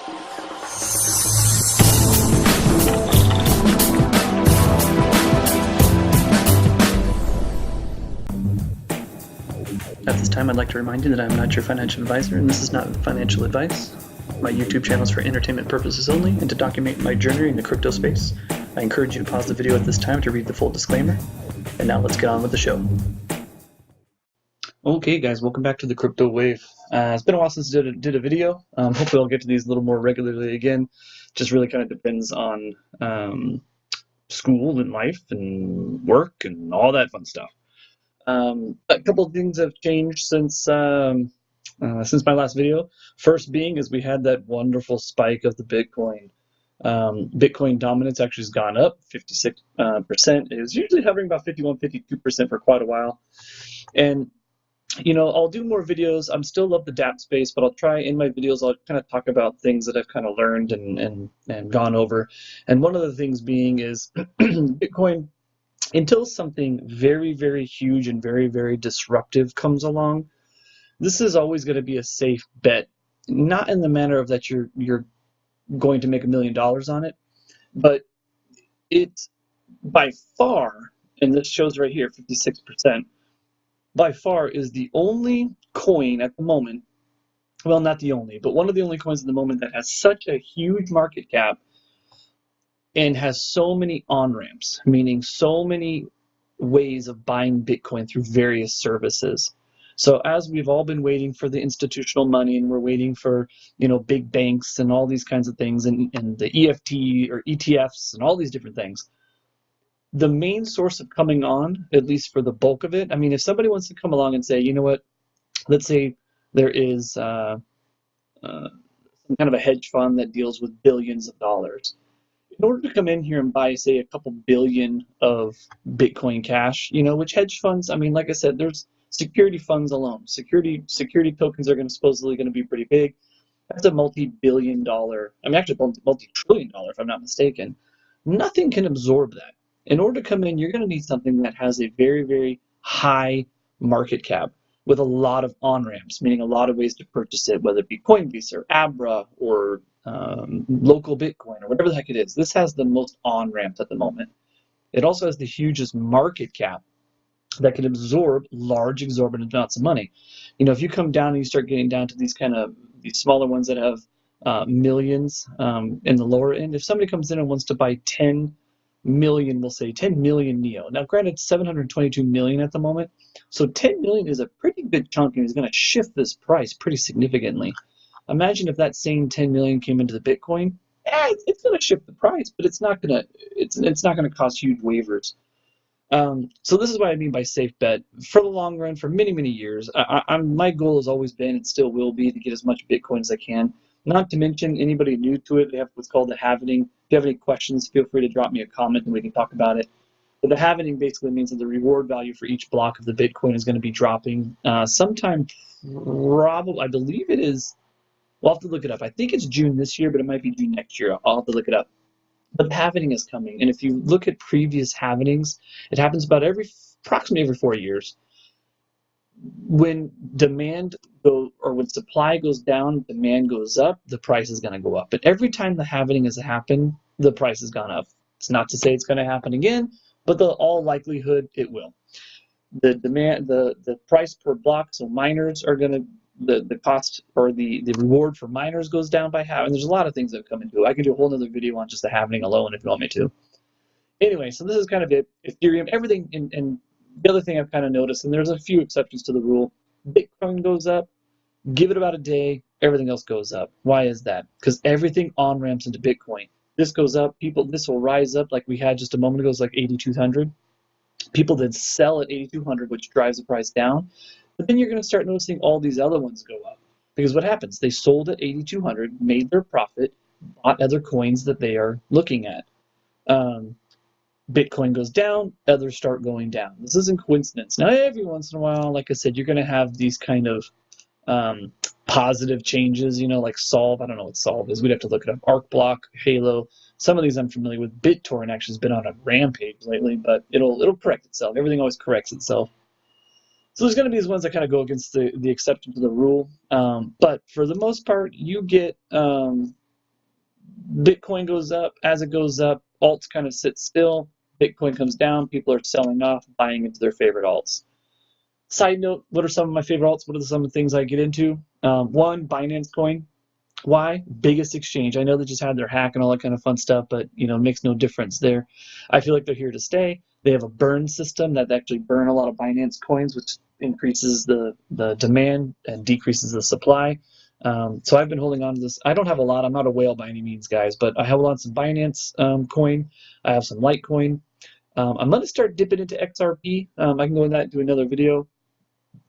At this time, I'd like to remind you that I'm not your financial advisor, and this is not financial advice. My YouTube channel is for entertainment purposes only and to document my journey in the crypto space. I encourage you to pause the video at this time to read the full disclaimer. And now let's get on with the show. Okay, guys, welcome back to the crypto wave. It's been a while since I did a video. Hopefully I'll get to these a little more regularly again. Just really kind of depends on school and life and work and all that fun stuff. A couple of things have changed since my last video. First being is we had that wonderful spike of the Bitcoin. Bitcoin dominance actually has gone up 56%. It was usually hovering about 51, 52% for quite a while. And you know, I'll do more videos. I'm still love the Dapps space, but I'll try in my videos, I'll kind of talk about things that I've kind of learned and gone over. And one of the things being is Bitcoin, until something very, very huge and very, very disruptive comes along, this is always going to be a safe bet. Not in the manner of that you're going to make $1 million on it, but it's by far, and this shows right here, 56%, by far is the only coin at the moment, well, not the only, but one of the only coins at the moment that has such a huge market cap and has so many on-ramps, meaning so many ways of buying Bitcoin through various services. So as we've all been waiting for the institutional money, and we're waiting for, you know, big banks and all these kinds of things, and the EFT or ETFs and all these different things, the main source of coming on, at least for the bulk of it, I mean, if somebody wants to come along and say, you know what, let's say there is some kind of a hedge fund that deals with billions of dollars. In order to come in here and buy, say, a couple billion of Bitcoin Cash, you know, which hedge funds, I mean, like I said, there's security funds alone. Security tokens are supposedly going to be pretty big. That's a multi-billion dollar, I mean, actually multi-trillion dollar, if I'm not mistaken. Nothing can absorb that. In order to come in, you're going to need something that has a very, very high market cap with a lot of on-ramps, meaning a lot of ways to purchase it, whether it be Coinbase or Abra or local Bitcoin or whatever the heck it is. This has the most on-ramps at the moment. It also has the hugest market cap that can absorb large, exorbitant amounts of money. You know, if you come down and you start getting down to these smaller ones that have millions in the lower end, if somebody comes in and wants to buy 10 million, we'll say 10 million NEO. Now, granted, 722 million at the moment, so 10 million is a pretty big chunk and is going to shift this price pretty significantly. Imagine if that same 10 million came into the Bitcoin. It's going to shift the price, but it's not going to cause huge waivers. So this is what I mean by safe bet. For the long run, for many, many years, my goal has always been, and still will be, to get as much Bitcoin as I can. Not to mention anybody new to it, they have what's called the halvening. If you have any questions, feel free to drop me a comment and we can talk about it. But the halvening basically means that the reward value for each block of the Bitcoin is going to be dropping sometime, probably, I believe it is, we'll have to look it up. I think it's June this year, but it might be June next year. I'll have to look it up. But the halvening is coming, and if you look at previous halvenings, it happens about approximately every 4 years. When when supply goes down, demand goes up, the price is going to go up. But every time the halvening has happened, the price has gone up. It's not to say it's going to happen again, but the all likelihood it will. The price per block, so miners are going to, the cost or the reward for miners goes down by half, and there's a lot of things that come into it. I can do a whole other video on just the halvening alone if you want me to. Anyway, so this is kind of it. Ethereum, everything, and the other thing I've kind of noticed, and there's a few exceptions to the rule, Bitcoin goes up, give it about a day, everything else goes up. Why is that? Because everything on-ramps into Bitcoin. This goes up, this will rise up like we had just a moment ago, it's like 8,200. People then sell at 8,200, which drives the price down. But then you're going to start noticing all these other ones go up. Because what happens? They sold at 8,200, made their profit, bought other coins that they are looking at. Bitcoin goes down, others start going down. This isn't coincidence. Now, every once in a while, like I said, you're going to have these kind of positive changes, you know, like Solve. I don't know what Solve is. We'd have to look it up. ArcBlock, Halo. Some of these I'm familiar with. BitTorrent actually has been on a rampage lately, but it'll correct itself. Everything always corrects itself. So there's going to be these ones that kind of go against the exception to the rule. But for the most part, you get Bitcoin goes up. As it goes up, alts kind of sit still. Bitcoin comes down. People are selling off, buying into their favorite alts. Side note, what are some of my favorite alts? What are some of the things I get into? One, Binance Coin. Why? Biggest exchange. I know they just had their hack and all that kind of fun stuff, but it makes no difference there. I feel like they're here to stay. They have a burn system that actually burn a lot of Binance coins, which increases the demand and decreases the supply. So I've been holding on to this. I don't have a lot. I'm not a whale by any means, guys, but I have a lot of some Binance coin. I have some Litecoin. I'm going to start dipping into XRP. I can go into that and do another video.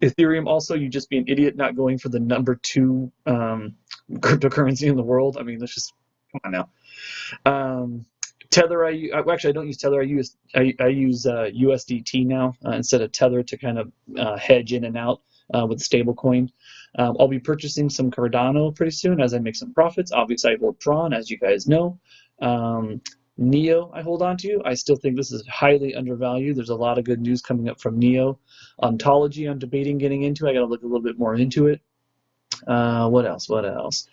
Ethereum also, you just be an idiot not going for the number 2 cryptocurrency in the world. I mean, let's just come on now. Tether, actually I don't use Tether. I use USDT now instead of Tether to kind of hedge in and out with stable coin. I'll be purchasing some Cardano pretty soon as I make some profits. Obviously, I hold Tron, as you guys know. Neo I hold on to. I still think this is highly undervalued. There's a lot of good news coming up from Neo. Ontology I'm debating getting into. I got to look a little bit more into it. What else? Chainlink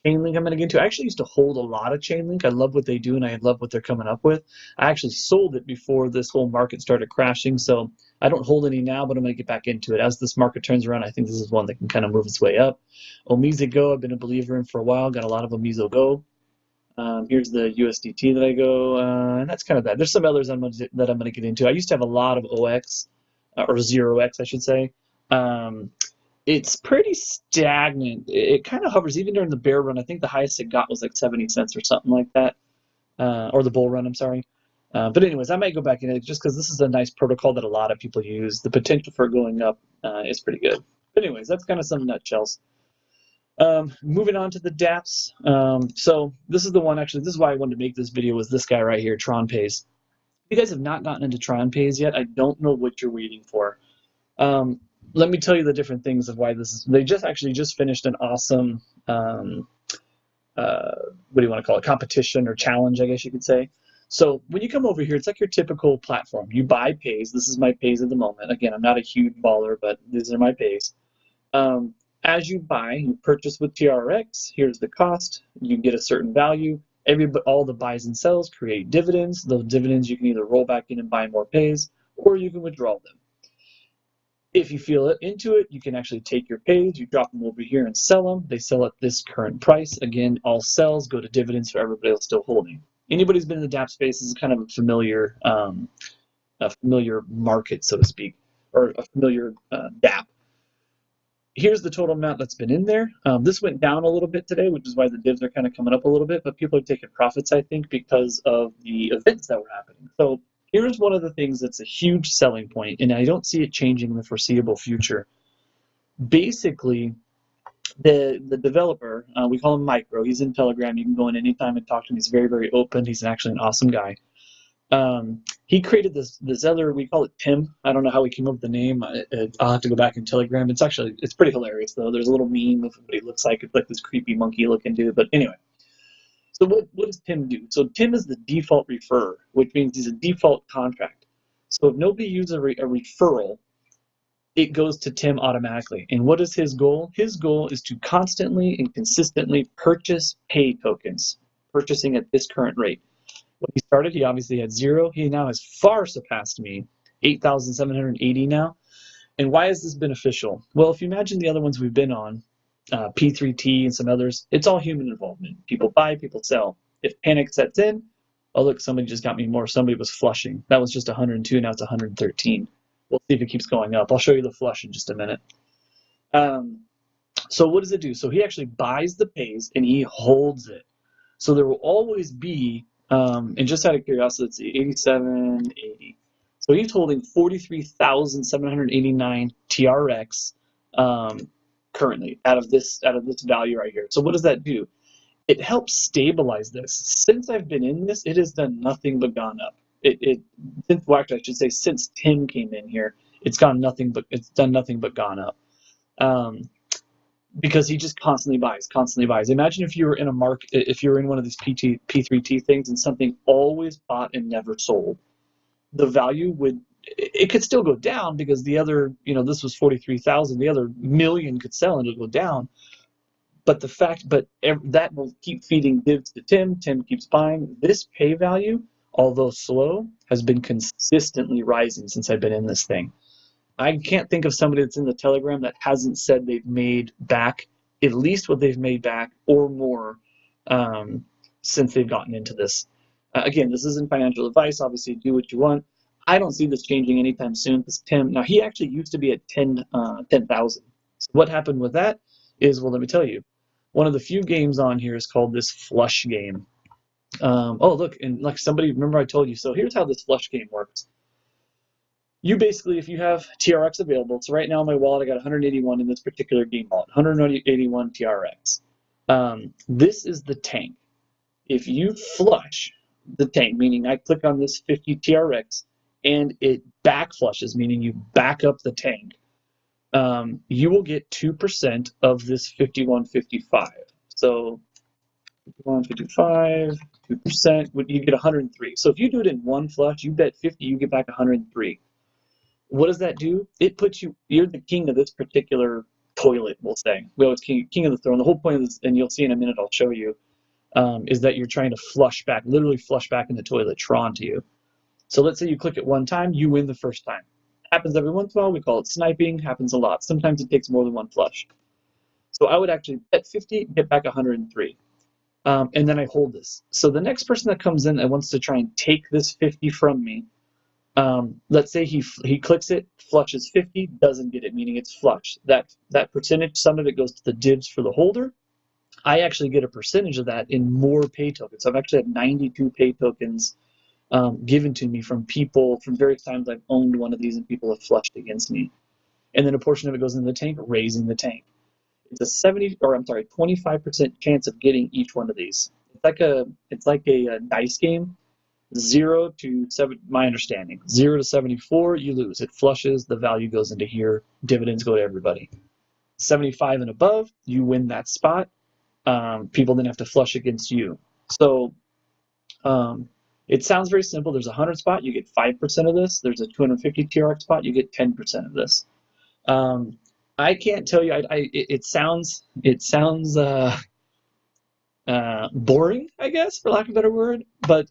I'm going to get into. I actually used to hold a lot of Chainlink. I love what they do, and I love what they're coming up with. I actually sold it before this whole market started crashing, so I don't hold any now, but I'm going to get back into it. As this market turns around, I think this is one that can kind of move its way up. Omiza Go, I've been a believer in for a while. Got a lot of Omiza Go. Here's the USDT that I go, and that's kind of that. There's some others that I'm going to get into. I used to have a lot of OX, or 0x, I should say. It's pretty stagnant. It kind of hovers even during the bear run. I think the highest it got was like 70 cents or something like that, or the bull run, I'm sorry. But anyways, I might go back in it just because this is a nice protocol that a lot of people use. The potential for going up is pretty good. But anyways, that's kind of some nutshells. Moving on to the Dapps. So this is the one, actually, this is why I wanted to make this video, was this guy right here, Tronpays. If you guys have not gotten into Tronpays yet, I don't know what you're waiting for. Let me tell you the different things of why this is. They just finished an awesome, what do you want to call it, competition or challenge, I guess you could say. So when you come over here, it's like your typical platform. You buy pays. This is my pays at the moment. Again, I'm not a huge baller, but these are my pays. As you buy, you purchase with TRX. Here's the cost. You get a certain value. All the buys and sells create dividends. Those dividends you can either roll back in and buy more pays, or you can withdraw them. If you feel into it, you can actually take your pays, you drop them over here and sell them. They sell at this current price. Again, all sells go to dividends for everybody else still holding. Anybody who's been in the Dapp space is kind of a familiar market, so to speak, or a familiar Dapp. Here's the total amount that's been in there. This went down a little bit today, which is why the divs are kind of coming up a little bit, but people are taking profits, I think, because of the events that were happening. So here's one of the things that's a huge selling point, and I don't see it changing in the foreseeable future. Basically, the developer, we call him Micro. He's in Telegram. You can go in anytime and talk to him. He's very, very open. He's actually an awesome guy. He created this other, we call it Tim. I don't know how he came up with the name. I'll have to go back in Telegram. It's pretty hilarious, though. There's a little meme of what he looks like. It's like this creepy monkey looking dude. But anyway. So what does Tim do? So Tim is the default referrer, which means he's a default contract. So if nobody uses a referral, it goes to Tim automatically. And what is his goal? His goal is to constantly and consistently purchase pay tokens, purchasing at this current rate. When he started, he obviously had 0. He now has far surpassed me, 8,780 now. And why is this beneficial? Well, if you imagine the other ones we've been on, P3T and some others, it's all human involvement. People buy, people sell. If panic sets in, oh look, somebody just got me more. Somebody was flushing. That was just 102, now it's 113. We'll see if it keeps going up. I'll show you the flush in just a minute. So what does it do? So he actually buys the pays and he holds it. So there will always be, and just out of curiosity, let's see, 8780. So he's holding 43,789 TRX currently out of this value right here. So what does that do? It helps stabilize this. Since I've been in this, it has done nothing but gone up. Actually, I should say since Tim came in here, it's done nothing but gone up. Because he just constantly buys. Imagine if you were in a market, if you were in one of these P3T things and something always bought and never sold, the value it could still go down because the other, this was 43,000, the other million could sell and it'll go down. But that will keep feeding divs to Tim. Tim keeps buying. This pay value, although slow, has been consistently rising since I've been in this thing. I can't think of somebody that's in the Telegram that hasn't said they've made back at least what they've made back or more since they've gotten into this. Again, this isn't financial advice. Obviously, do what you want. I don't see this changing anytime soon because Tim, now he actually used to be at 10,000. So what happened with that is, well, let me tell you, one of the few games on here is called this flush game. Oh, look, and like somebody, remember I told you, so here's how this flush game works. You basically, if you have TRX available, so right now in my wallet I got 181 in this particular game wallet, 181 TRX. This is the tank. If you flush the tank, meaning I click on this 50 TRX and it back flushes, meaning you back up the tank, you will get 2% of this 5155. So 5155, 2%, you get 103. So if you do it in one flush, you bet 50, you get back 103. What does that do? It puts you're the king of this particular toilet, we'll say. Well, it's king of the throne. The whole point of this, and you'll see in a minute, I'll show you, is that you're trying to flush back, literally flush back in the toilet, Tron to you. So let's say you click it one time, you win the first time. Happens every once in a while, we call it sniping, happens a lot. Sometimes it takes more than one flush. So I would actually bet 50, get back 103. And then I hold this. So the next person that comes in and wants to try and take this 50 from me, let's say he clicks it, flushes 50, doesn't get it, meaning it's flush. That percentage, some of it goes to the divs for the holder. I actually get a percentage of that in more pay tokens. So I've actually had 92 pay tokens given to me from people from various times I've owned one of these and people have flushed against me. And then a portion of it goes into the tank, raising the tank. It's a 25% chance of getting each one of these. It's like a dice game. 0 to 7, my understanding. 0 to 74, you lose. It flushes, the value goes into here, dividends go to everybody. 75 and above, you win that spot. People then have to flush against you. So it sounds very simple. There's a 100 spot, you get 5% of this. There's a 250 TRX spot, you get 10% of this. I can't tell you. It sounds boring, I guess, for lack of a better word. But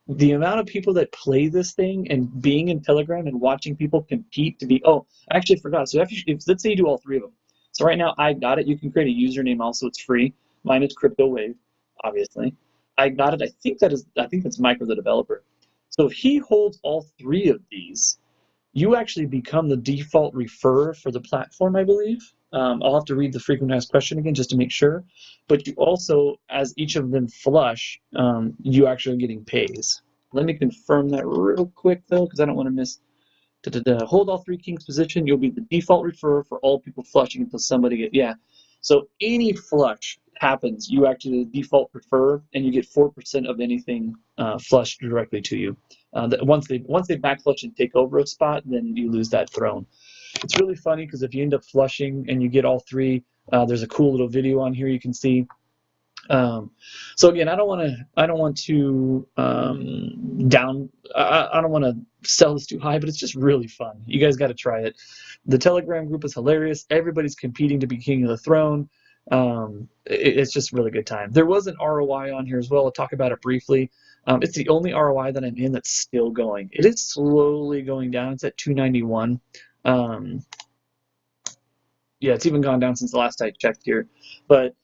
the amount of people that play this thing and being in Telegram and watching people compete to be, oh, I actually forgot. So if let's say you do all three of them. So right now I got it. You can create a username also. It's free. Mine is CryptoWave, obviously. I got it. I think that's Micro the developer. So if he holds all three of these, you actually become the default referrer for the platform, I believe. I'll have to read the frequent asked question again just to make sure. But you also, as each of them flush, you actually are getting pays. Let me confirm that real quick, though, because I don't want to miss. Hold all three kings position. You'll be the default referrer for all people flushing until somebody gets, yeah. So any flush happens, you actually the default referrer, and you get 4% of anything flushed directly to you. Once they back flush and take over a spot, then you lose that throne. It's really funny because if you end up flushing and you get all three, there's a cool little video on here you can see. So again, I don't want to sell this too high, but it's just really fun. You guys got to try it. The Telegram group is hilarious. Everybody's competing to be king of the throne. It's just a really good time. There was an ROI on here as well. I'll talk about it briefly. It's the only ROI that I'm in that's still going. It is slowly going down. It's at 291. Yeah, it's even gone down since the last I checked here. But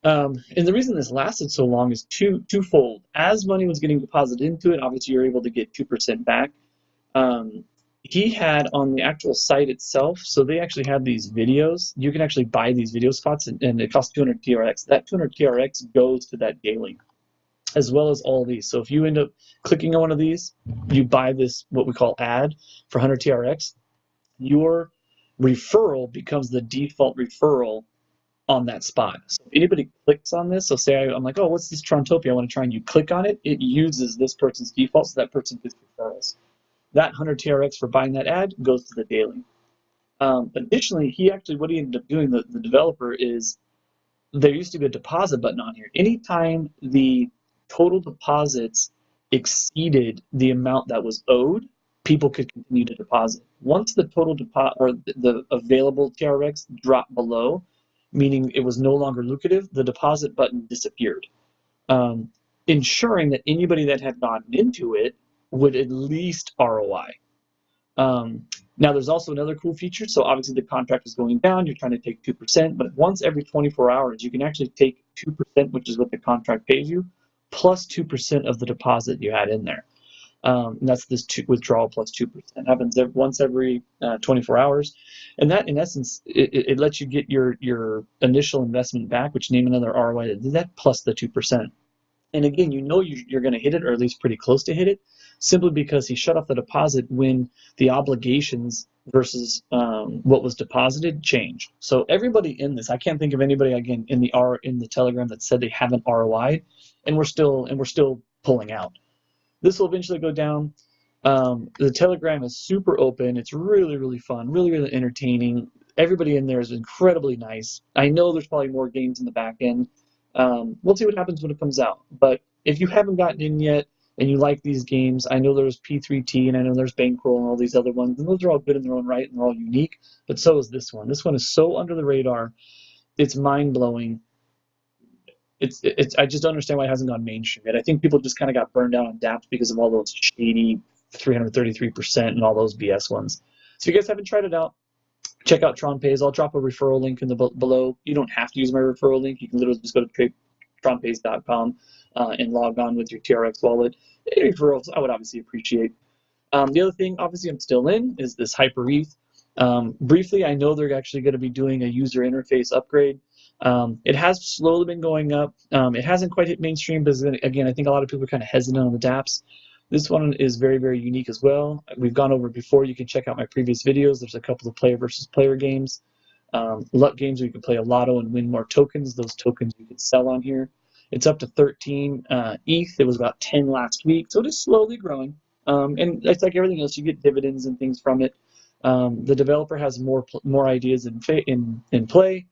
and the reason this lasted so long is twofold. As money was getting deposited into it, obviously you're able to get 2% back. He had on the actual site itself, so they actually have these videos. You can actually buy these video spots, and it costs 200 TRX. That 200 TRX goes to that daily, as well as all these. So if you end up clicking on one of these, you buy this, what we call ad, for 100 TRX, your referral becomes the default referral on that spot. So if anybody clicks on this, so say I'm like, oh, what's this Trontopia? I want to try, and you click on it, it uses this person's default, so that person gets referrals. That 100 TRX for buying that ad goes to the daily. Additionally, what he ended up doing, the developer, is there used to be a deposit button on here. Anytime the total deposits exceeded the amount that was owed, people could continue to deposit. Once the total deposit or the available TRX dropped below, meaning it was no longer lucrative, the deposit button disappeared, ensuring that anybody that had gotten into it would at least ROI. Now, there's also another cool feature. So obviously the contract is going down. You're trying to take 2%, but once every 24 hours, you can actually take 2%, which is what the contract pays you, plus 2% of the deposit you had in there. And that's this withdrawal plus 2%. Happens once every 24 hours. And that, in essence, it lets you get your initial investment back, which name another ROI that did that, plus the 2%. And again, you know you're going to hit it, or at least pretty close to hit it, simply because he shut off the deposit when the obligations versus what was deposited changed. So everybody in this, I can't think of anybody again in the Telegram that said they haven't ROI'd, and we're still pulling out. This will eventually go down. The Telegram is super open. It's really, really fun, really, really entertaining. Everybody in there is incredibly nice. I know there's probably more games in the back end. We'll see what happens when it comes out. But if you haven't gotten in yet and you like these games, I know there's P3T and I know there's Bankroll and all these other ones. And those are all good in their own right and they're all unique. But so is this one. This one is so under the radar. It's mind-blowing. I just don't understand why it hasn't gone mainstream yet. I think people just kind of got burned out on Dapps because of all those shady 333% and all those BS ones. So if you guys haven't tried it out, check out Tronpays. I'll drop a referral link in the below. You don't have to use my referral link. You can literally just go to Tronpays.com and log on with your TRX wallet. Any referrals, I would obviously appreciate. The other thing, obviously, I'm still in is this Hypereth. Briefly, I know they're actually going to be doing a user interface upgrade. It has slowly been going up. It hasn't quite hit mainstream, but again, I think a lot of people are kind of hesitant on the Dapps. This one is very, very unique as well. We've gone over it before. You can check out my previous videos. There's a couple of player versus player games, luck games where you can play a lotto and win more tokens. Those tokens you can sell on here. It's up to 13 ETH. It was about 10 last week, so it is slowly growing. And it's like everything else, you get dividends and things from it. The developer has more ideas in play.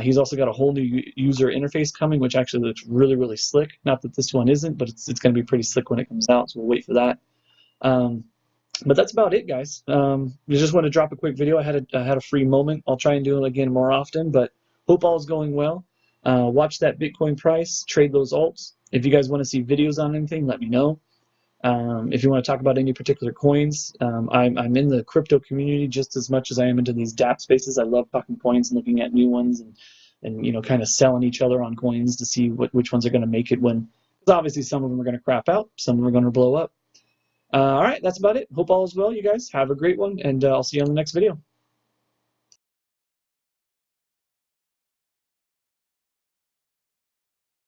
He's also got a whole new user interface coming, which actually looks really, really slick. Not that this one isn't, but it's going to be pretty slick when it comes out, so we'll wait for that. But that's about it, guys. I just want to drop a quick video. I had a free moment. I'll try and do it again more often, but hope all is going well. Watch that Bitcoin price, trade those alts. If you guys want to see videos on anything, let me know. If you want to talk about any particular coins, I'm in the crypto community just as much as I am into these dapp spaces. I love talking coins and looking at new ones and kind of selling each other on coins to see which ones are going to make it when. Because obviously some of them are going to crap out, some of them are going to blow up. All right, that's about it. Hope all is well, you guys. Have a great one, and I'll see you on the next video.